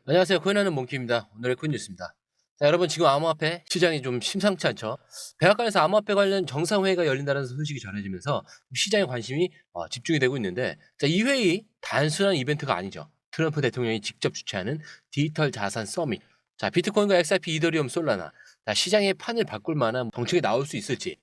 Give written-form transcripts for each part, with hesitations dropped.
안녕하세요. 코인하는 몽키입니다. 오늘의 코인 뉴스입니다. 자, 여러분 지금 암호화폐 시장이 좀 심상치 않죠? 백악관에서 암호화폐 관련 정상회의가 열린다는 소식이 전해지면서 시장의 관심이 집중이 되고 있는데, 자, 이 회의 단순한 이벤트가 아니죠. 트럼프 대통령이 직접 주최하는 디지털 자산 서밋. 자, 비트코인과 XRP, 이더리움, 솔라나. 자, 시장의 판을 바꿀 만한 정책이 나올 수 있을지.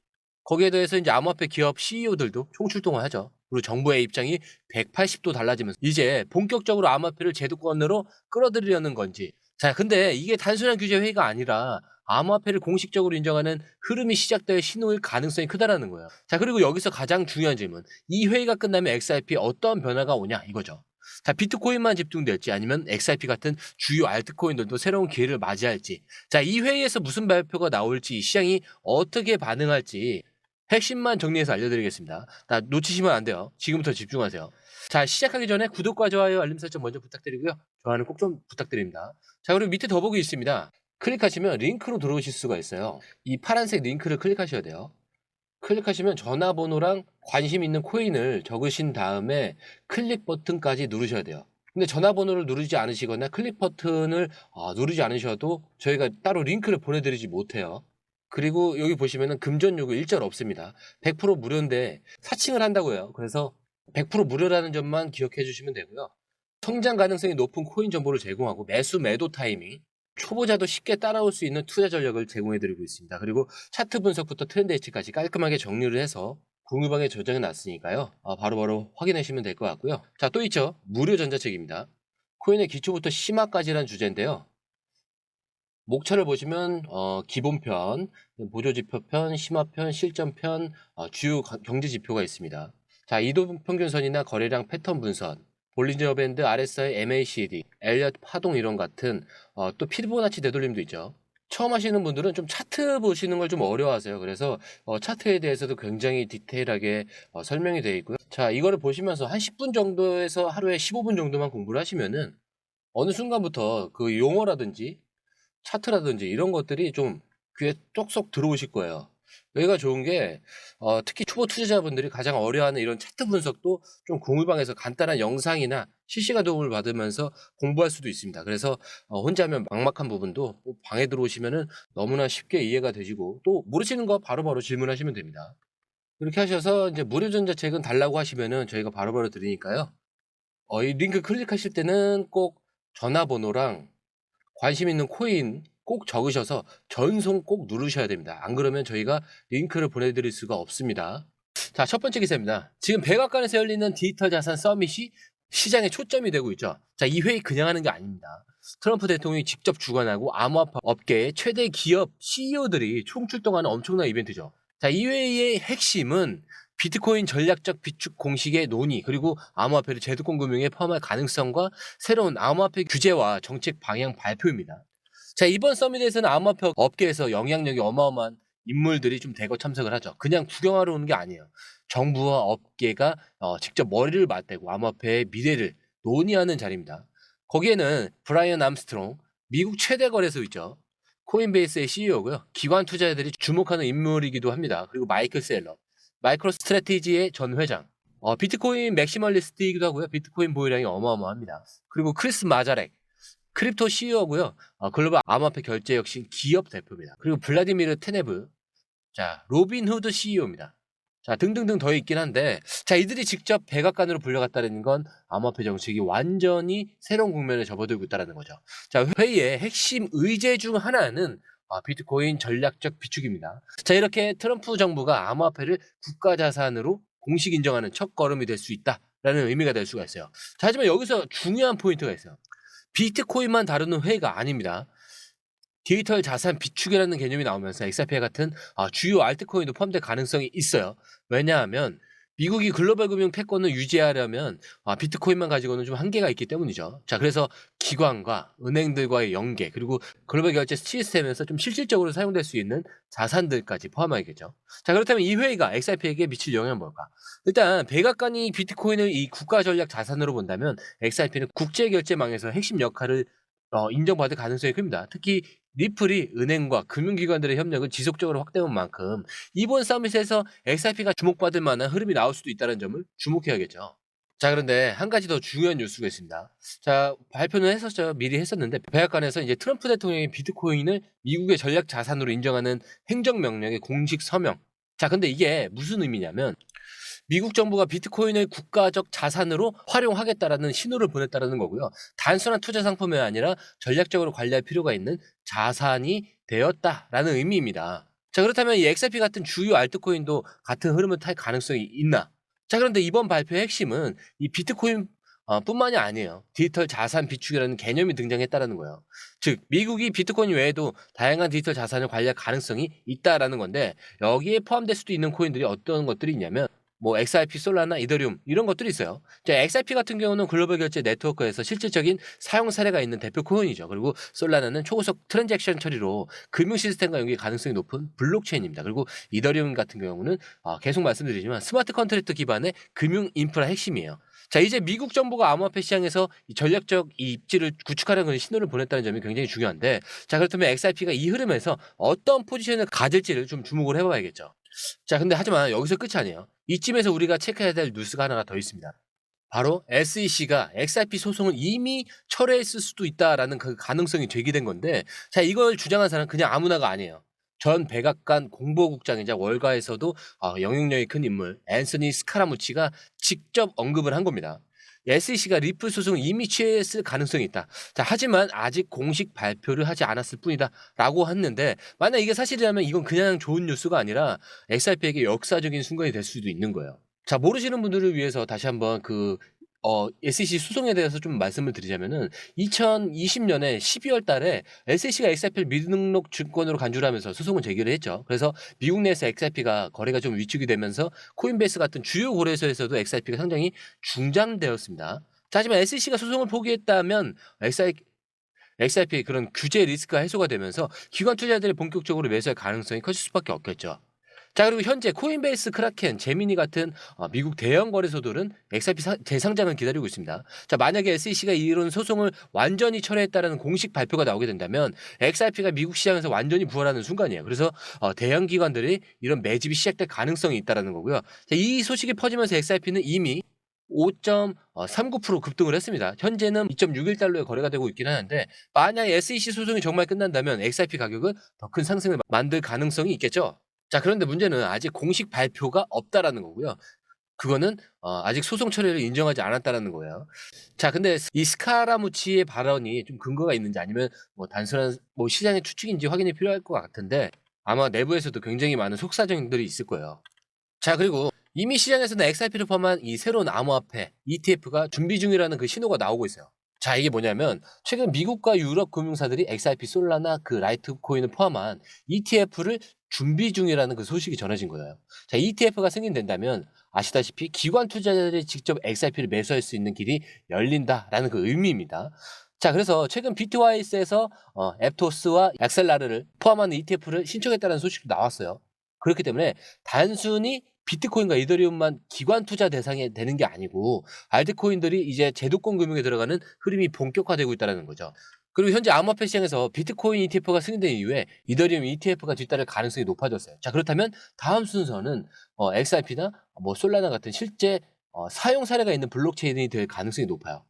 거기에 대해서 이제 암호화폐 기업 CEO들도 총출동을 하죠. 그리고 정부의 입장이 180도 달라지면서 이제 본격적으로 암호화폐를 제도권으로 끌어들이려는 건지. 자, 근데 이게 단순한 규제 회의가 아니라 암호화폐를 공식적으로 인정하는 흐름이 시작될 신호일 가능성이 크다라는 거예요. 자, 그리고 여기서 가장 중요한 질문. 이 회의가 끝나면 XRP에 어떤 변화가 오냐 이거죠. 자, 비트코인만 집중될지 아니면 XRP 같은 주요 알트코인들도 새로운 기회를 맞이할지. 자, 이 회의에서 무슨 발표가 나올지, 시장이 어떻게 반응할지 핵심만 정리해서 알려드리겠습니다. 나 놓치시면 안 돼요. 지금부터 집중하세요. 자, 시작하기 전에 구독과 좋아요, 알림 설정 먼저 부탁드리고요. 좋아요는 꼭 좀 부탁드립니다. 자, 그리고 밑에 더보기 있습니다. 클릭하시면 링크로 들어오실 수가 있어요. 이 파란색 링크를 클릭하셔야 돼요. 클릭하시면 전화번호랑 관심 있는 코인을 적으신 다음에 클릭 버튼까지 누르셔야 돼요. 근데 전화번호를 누르지 않으시거나 클릭 버튼을 누르지 않으셔도 저희가 따로 링크를 보내드리지 못해요. 그리고 여기 보시면은 금전 요구 일절 없습니다. 100% 무료인데 사칭을 한다고 해요. 그래서 100% 무료라는 점만 기억해 주시면 되고요. 성장 가능성이 높은 코인 정보를 제공하고 매수 매도 타이밍, 초보자도 쉽게 따라올 수 있는 투자 전략을 제공해 드리고 있습니다. 그리고 차트 분석부터 트렌드 예측까지 깔끔하게 정리를 해서 공유방에 저장해 놨으니까요. 바로바로 확인하시면 될 것 같고요. 자, 또 있죠. 무료 전자책입니다. 코인의 기초부터 심화까지란 주제인데요. 목차를 보시면 기본편, 보조지표편, 심화편, 실전편, 주요 경제 지표가 있습니다. 자, 이동평균선이나 거래량 패턴 분석, 볼린저 밴드, RSI, MACD, 엘리엇 파동 이론 같은 또 피보나치 되돌림도 있죠. 처음 하시는 분들은 좀 차트 보시는 걸 좀 어려워하세요. 그래서 차트에 대해서도 굉장히 디테일하게 설명이 되어 있고요. 자, 이거를 보시면서 한 10분 정도에서 하루에 15분 정도만 공부를 하시면은 어느 순간부터 그 용어라든지 차트라든지 이런 것들이 좀 귀에 쏙쏙 들어오실 거예요. 여기가 좋은 게 특히 초보 투자자분들이 가장 어려워하는 이런 차트 분석도 좀 공유방에서 간단한 영상이나 실시간 도움을 받으면서 공부할 수도 있습니다. 그래서 혼자 하면 막막한 부분도 방에 들어오시면은 너무나 쉽게 이해가 되시고 또 모르시는 거 바로바로 질문하시면 됩니다. 이렇게 하셔서 이제 무료 전자책은 달라고 하시면은 저희가 바로바로 드리니까요. 이 링크 클릭하실 때는 꼭 전화번호랑 관심 있는 코인 꼭 적으셔서 전송 꼭 누르셔야 됩니다. 안 그러면 저희가 링크를 보내드릴 수가 없습니다. 자, 첫 번째 기사입니다. 지금 백악관에서 열리는 디지털 자산 서밋이 시장에 초점이 되고 있죠. 자, 이 회의 그냥 하는 게 아닙니다. 트럼프 대통령이 직접 주관하고 암호화폐 업계의 최대 기업 CEO들이 총출동하는 엄청난 이벤트죠. 자, 이 회의의 핵심은 비트코인 전략적 비축 공식의 논의, 그리고 암호화폐를 제도권 금융에 포함할 가능성과 새로운 암호화폐 규제와 정책 방향 발표입니다. 자, 이번 서밋에서는 암호화폐 업계에서 영향력이 어마어마한 인물들이 좀 대거 참석을 하죠. 그냥 구경하러 오는 게 아니에요. 정부와 업계가 직접 머리를 맞대고 암호화폐의 미래를 논의하는 자리입니다. 거기에는 브라이언 암스트롱, 미국 최대 거래소 있죠. 코인베이스의 CEO고요. 기관 투자자들이 주목하는 인물이기도 합니다. 그리고 마이클 셀러, 마이크로 스트래티지의 전 회장, 비트코인 맥시멀리스트이기도 하고요. 비트코인 보유량이 어마어마합니다. 그리고 크리스 마자렉, 크립토 CEO고요. 글로벌 암호화폐 결제 혁신 기업 대표입니다. 그리고 블라디미르 테네브, 자, 로빈후드 CEO입니다. 자, 등등등 더 있긴 한데, 자, 이들이 직접 백악관으로 불려갔다는 건 암호화폐 정책이 완전히 새로운 국면에 접어들고 있다는 거죠. 자, 회의의 핵심 의제 중 하나는 비트코인 전략적 비축입니다. 자, 이렇게 트럼프 정부가 암호화폐를 국가 자산으로 공식 인정하는 첫 걸음이 될 수 있다라는 의미가 될 수가 있어요. 자, 하지만 여기서 중요한 포인트가 있어요. 비트코인만 다루는 회의가 아닙니다. 디지털 자산 비축이라는 개념이 나오면서 XRP 같은 주요 알트코인도 포함될 가능성이 있어요. 왜냐하면 미국이 글로벌 금융 패권을 유지하려면 비트코인만 가지고는 좀 한계가 있기 때문이죠. 자, 그래서 기관과 은행들과의 연계, 그리고 글로벌 결제 시스템에서 좀 실질적으로 사용될 수 있는 자산들까지 포함하겠죠. 자, 그렇다면 이 회의가 XRP에게 미칠 영향은 뭘까? 일단 백악관이 비트코인을 이 국가 전략 자산으로 본다면 XRP는 국제 결제망에서 핵심 역할을 인정받을 가능성이 큽니다. 특히 리플이 은행과 금융기관들의 협력을 지속적으로 확대한 만큼 이번 서밋에서 XRP가 주목받을 만한 흐름이 나올 수도 있다는 점을 주목해야겠죠. 자, 그런데 한 가지 더 중요한 뉴스가 있습니다. 자, 발표는 했었죠. 미리 했었는데 백악관에서 이제 트럼프 대통령이 비트코인을 미국의 전략 자산으로 인정하는 행정명령의 공식 서명. 자, 근데 이게 무슨 의미냐면 미국 정부가 비트코인을 국가적 자산으로 활용하겠다라는 신호를 보냈다라는 거고요. 단순한 투자 상품이 아니라 전략적으로 관리할 필요가 있는 자산이 되었다라는 의미입니다. 자, 그렇다면 이 XRP 같은 주요 알트코인도 같은 흐름을 탈 가능성이 있나? 자, 그런데 이번 발표의 핵심은 이 비트코인 뿐만이 아니에요. 디지털 자산 비축이라는 개념이 등장했다라는 거예요. 즉, 미국이 비트코인 외에도 다양한 디지털 자산을 관리할 가능성이 있다라는 건데 여기에 포함될 수도 있는 코인들이 어떤 것들이 있냐면 뭐 XRP, 솔라나, 이더리움 이런 것들이 있어요. 자, XRP 같은 경우는 글로벌 결제 네트워크에서 실질적인 사용 사례가 있는 대표 코인이죠. 그리고 솔라나는 초고속 트랜잭션 처리로 금융 시스템과 연계 가능성이 높은 블록체인입니다. 그리고 이더리움 같은 경우는 계속 말씀드리지만 스마트 컨트랙트 기반의 금융 인프라 핵심이에요. 자, 이제 미국 정부가 암호화폐 시장에서 이 전략적 이 입지를 구축하려는 신호를 보냈다는 점이 굉장히 중요한데, 자, 그렇다면 XRP가 이 흐름에서 어떤 포지션을 가질지를 좀 주목을 해봐야겠죠. 자, 근데 하지만 여기서 끝이 아니에요. 이쯤에서 우리가 체크해야 될 뉴스가 하나가 더 있습니다. 바로 SEC가 XRP 소송을 이미 철회했을 수도 있다라는 그 가능성이 제기된 건데, 자, 이걸 주장한 사람은 그냥 아무나가 아니에요. 전 백악관 공보국장이자 월가에서도 영향력이 큰 인물 앤서니 스카라무치가 직접 언급을 한 겁니다. SEC가 리플 소송을 이미 취했을 가능성이 있다. 자, 하지만 아직 공식 발표를 하지 않았을 뿐이다라고 했는데, 만약 이게 사실이라면 이건 그냥 좋은 뉴스가 아니라 XRP에게 역사적인 순간이 될 수도 있는 거예요. 자, 모르시는 분들을 위해서 다시 한번 SEC 소송에 대해서 좀 말씀을 드리자면은 2020년에 12월 달에 SEC가 XRP를 미등록 증권으로 간주를 하면서 소송을 제기를 했죠. 그래서 미국 내에서 XRP가 거래가 좀 위축이 되면서 코인베이스 같은 주요 거래소에서도 XRP가 상당히 중단되었습니다. 자, 하지만 SEC가 소송을 포기했다면 XRP의 그런 규제 리스크가 해소가 되면서 기관 투자자들이 본격적으로 매수할 가능성이 커질 수밖에 없겠죠. 자, 그리고 현재 코인베이스, 크라켄, 제미니 같은 미국 대형 거래소들은 XRP 재상장을 기다리고 있습니다. 자, 만약에 SEC가 이런 소송을 완전히 철회했다는 공식 발표가 나오게 된다면 XRP가 미국 시장에서 완전히 부활하는 순간이에요. 그래서 대형 기관들이 이런 매집이 시작될 가능성이 있다는 거고요. 자, 이 소식이 퍼지면서 XRP는 이미 5.39% 급등을 했습니다. 현재는 2.61달러에 거래가 되고 있긴 하는데 만약 SEC 소송이 정말 끝난다면 XRP 가격은 더 큰 상승을 만들 가능성이 있겠죠. 자, 그런데 문제는 아직 공식 발표가 없다라는 거고요. 그거는 아직 소송 처리를 인정하지 않았다라는 거예요. 자, 근데 이 스카라무치의 발언이 좀 근거가 있는지 아니면 뭐 단순한 뭐 시장의 추측인지 확인이 필요할 것 같은데 아마 내부에서도 굉장히 많은 속사정들이 있을 거예요. 자, 그리고 이미 시장에서는 XRP를 포함한 이 새로운 암호화폐 ETF가 준비 중이라는 그 신호가 나오고 있어요. 자, 이게 뭐냐면 최근 미국과 유럽 금융사들이 XRP, 솔라나, 그 라이트코인을 포함한 ETF를 준비 중이라는 그 소식이 전해진 거예요. 자, ETF가 승인된다면 아시다시피 기관 투자자들이 직접 XRP를 매수할 수 있는 길이 열린다라는 그 의미입니다. 자, 그래서 최근 비트와이스에서 앱토스와 엑셀라르를 포함한 ETF를 신청했다는 소식도 나왔어요. 그렇기 때문에 단순히 비트코인과 이더리움만 기관 투자 대상이 되는 게 아니고 알트코인들이 이제 제도권 금융에 들어가는 흐름이 본격화되고 있다는 거죠. 그리고 현재 암호화폐 시장에서 비트코인 ETF가 승인된 이후에 이더리움 ETF가 뒤따를 가능성이 높아졌어요. 자, 그렇다면 다음 순서는 XRP나 뭐 솔라나 같은 실제 사용 사례가 있는 블록체인이 될 가능성이 높아요.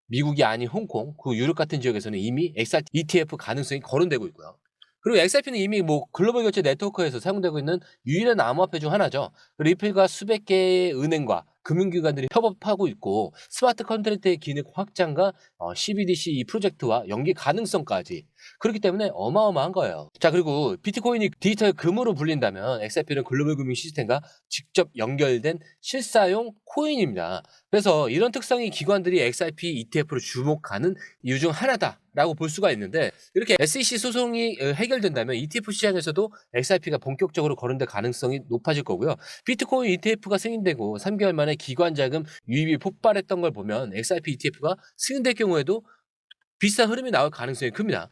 미국이 아닌 홍콩, 그 유럽 같은 지역에서는 이미 XRP ETF 가능성이 거론되고 있고요. 그리고 XRP는 이미 뭐 글로벌 결제 네트워크에서 사용되고 있는 유일한 암호화폐 중 하나죠. 리플과 수백 개의 은행과 금융기관들이 협업하고 있고 스마트 컨트랙트의 기능 확장과 CBDC 이 프로젝트와 연계 가능성까지 그렇기 때문에 어마어마한 거예요. 자, 그리고 비트코인이 디지털 금으로 불린다면 XRP는 글로벌 금융 시스템과 직접 연결된 실사용 코인입니다. 그래서 이런 특성이 기관들이 XRP ETF로 주목하는 이유 중 하나다라고 볼 수가 있는데 이렇게 SEC 소송이 해결된다면 ETF 시장에서도 XRP가 본격적으로 거론될 가능성이 높아질 거고요. 비트코인 ETF가 승인되고 3개월 만에 기관 자금 유입이 폭발했던 걸 보면 XRP ETF가 승인될 경우에도 비슷한 흐름이 나올 가능성이 큽니다.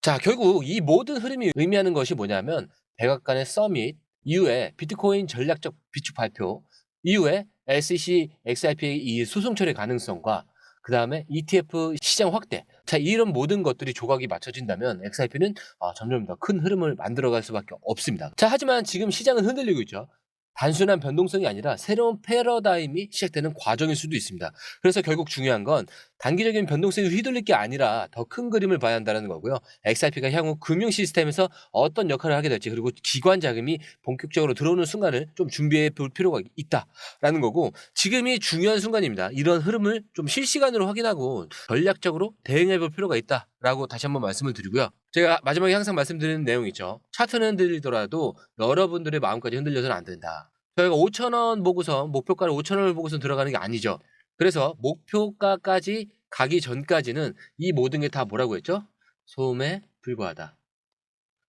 자, 결국 이 모든 흐름이 의미하는 것이 뭐냐면 백악관의 서밋 이후에 비트코인 전략적 비축 발표 이후에 SEC XRP의 이 소송 처리 가능성과 그 다음에 ETF 시장 확대. 자, 이런 모든 것들이 조각이 맞춰진다면 XRP는 점점 더 큰 흐름을 만들어갈 수밖에 없습니다. 자, 하지만 지금 시장은 흔들리고 있죠. 단순한 변동성이 아니라 새로운 패러다임이 시작되는 과정일 수도 있습니다. 그래서 결국 중요한 건 단기적인 변동성이 휘둘릴 게 아니라 더 큰 그림을 봐야 한다는 거고요. XRP가 향후 금융 시스템에서 어떤 역할을 하게 될지, 그리고 기관 자금이 본격적으로 들어오는 순간을 좀 준비해 볼 필요가 있다라는 거고, 지금이 중요한 순간입니다. 이런 흐름을 좀 실시간으로 확인하고 전략적으로 대응해 볼 필요가 있다라고 다시 한번 말씀을 드리고요. 제가 마지막에 항상 말씀드리는 내용 있죠. 차트는 흔들리더라도 여러분들의 마음까지 흔들려서는 안 된다. 저희가 5,000원 보고서, 목표가를 5,000원을 보고서 들어가는 게 아니죠. 그래서 목표가까지 가기 전까지는 이 모든 게 다 뭐라고 했죠? 소음에 불과하다.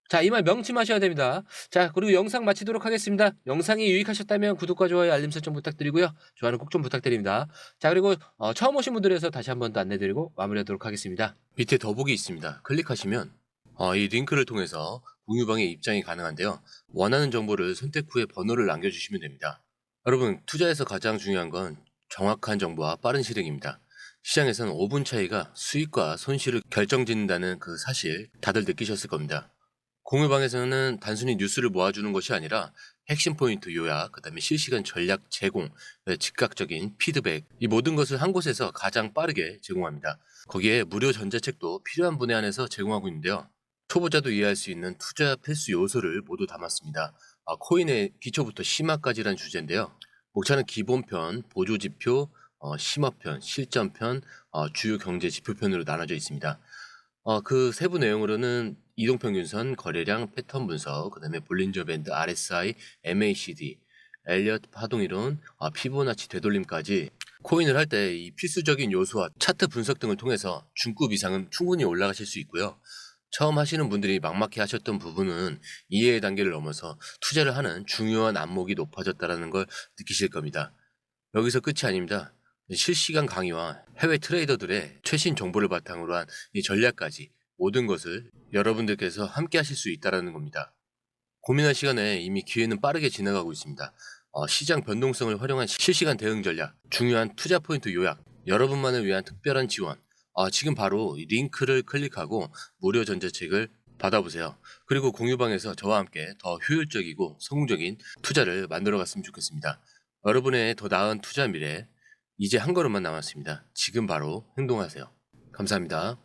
자, 이 말 명심하셔야 됩니다. 자, 그리고 영상 마치도록 하겠습니다. 영상이 유익하셨다면 구독과 좋아요, 알림 설정 부탁드리고요. 좋아요는 꼭 좀 부탁드립니다. 자, 그리고 처음 오신 분들에서 다시 한 번 더 안내드리고 마무리하도록 하겠습니다. 밑에 더보기 있습니다. 클릭하시면 이 링크를 통해서 공유방에 입장이 가능한데요. 원하는 정보를 선택 후에 번호를 남겨주시면 됩니다. 여러분, 투자에서 가장 중요한 건 정확한 정보와 빠른 실행입니다. 시장에서는 5분 차이가 수익과 손실을 결정짓는다는 그 사실 다들 느끼셨을 겁니다. 공유방에서는 단순히 뉴스를 모아주는 것이 아니라 핵심 포인트 요약, 그 다음에 실시간 전략 제공, 즉각적인 피드백, 이 모든 것을 한 곳에서 가장 빠르게 제공합니다. 거기에 무료 전자책도 필요한 분에 한해서 제공하고 있는데요. 초보자도 이해할 수 있는 투자 필수 요소를 모두 담았습니다. 코인의 기초부터 심화까지란 주제인데요. 목차는 기본편, 보조지표, 심화편, 실전편, 주요 경제 지표편으로 나눠져 있습니다. 그 세부 내용으로는 이동평균선, 거래량, 패턴 분석, 그 다음에 볼린저 밴드, RSI, MACD, 엘리엇 파동이론, 피보나치 되돌림까지 코인을 할 때 이 필수적인 요소와 차트 분석 등을 통해서 중급 이상은 충분히 올라가실 수 있고요. 처음 하시는 분들이 막막해 하셨던 부분은 이해의 단계를 넘어서 투자를 하는 중요한 안목이 높아졌다는 걸 느끼실 겁니다. 여기서 끝이 아닙니다. 실시간 강의와 해외 트레이더들의 최신 정보를 바탕으로 한 이 전략까지 모든 것을 여러분들께서 함께 하실 수 있다는 겁니다. 고민할 시간에 이미 기회는 빠르게 지나가고 있습니다. 시장 변동성을 활용한 실시간 대응 전략, 중요한 투자 포인트 요약, 여러분만을 위한 특별한 지원. 지금 바로 이 링크를 클릭하고 무료 전자책을 받아보세요. 그리고 공유방에서 저와 함께 더 효율적이고 성공적인 투자를 만들어 갔으면 좋겠습니다. 여러분의 더 나은 투자 미래, 이제 한 걸음만 남았습니다. 지금 바로 행동하세요. 감사합니다.